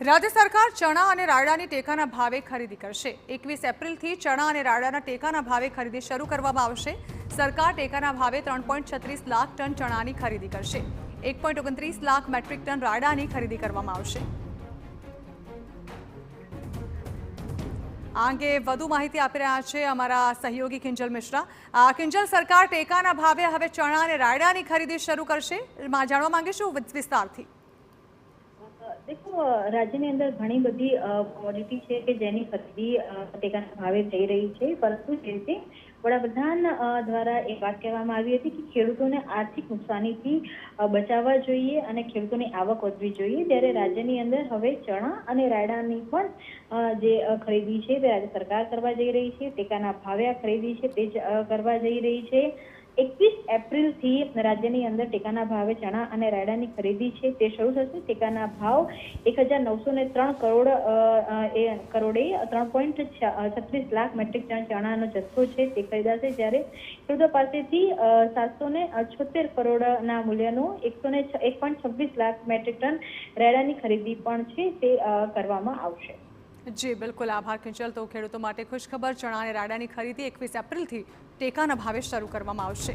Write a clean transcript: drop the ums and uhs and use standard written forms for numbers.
રાજ્ય સરકાર ચણા અને રાયડાની ટેકાના ભાવે ખરીદી કરશે। 21 એપ્રિલથી ચણા અને રાયડાના ટેકાના ભાવે ખરીદી શરૂ કરવામાં આવશે। સરકાર ટેકાના ભાવે 3.36 લાખ ટન ચણાની ખરીદી કરશે। 1.29 લાખ મેટ્રિક ટન રાયડાની ખરીદી કરવામાં આવશે। આ અંગે વધુ માહિતી આપી રહ્યા છે અમારા સહયોગી કિંજલ મિશ્રા। કિંજલ, સરકાર ટેકાના ભાવે હવે ચણા અને રાયડાની ખરીદી શરૂ કરશે, જાણવા માંગીશું વિસ્તારથી। देखो राज्य ની અંદર ઘણી બધી કોમોડિટી છે કે જેની ખરીદી ટેકાના ભાવે થઈ રહી છે, પરંતુ જે રીતે વડાપ્રધાન દ્વારા એ વાત કહેવામાં આવી હતી કે ખેડૂતોને આર્થિક નુકસાનીથી બચાવવા જોઈએ અને ખેડૂતોની આવક વધવી જોઈએ, ત્યારે રાજ્યની અંદર હવે ચણા અને રાયડાની પણ જે ખરીદી છે તે રાજ્ય સરકાર કરવા જઈ રહી છે। ટેકાના ભાવે આ ખરીદી છે તે જ કરવા જઈ રહી છે। 21 એપ્રિલથી રાજ્યની અંદર ટેકાના ભાવે ચણા અને રાયડાની ખરીદી છે તે શરૂ થશે। ટેકાના ભાવ 1903 કરોડે 3.36 લાખ મેટ્રિક ટન ચણાનો જથ્થો છે તે ખરીદાશે, જ્યારે ખેડૂતો પાસેથી 778 કરોડના મૂલ્યનો 1.26 લાખ મેટ્રિક ટન રાયડાની ખરીદી પણ છે તે કરવામાં આવશે। જી બિલકુલ, આભાર કિંજલ। તો ખેડૂતો માટે ખુશખબર, ચણા અને રાયડાની ખરીદી 21 એપ્રિલથી ટેકાના ભાવે શરૂ કરવામાં આવશે।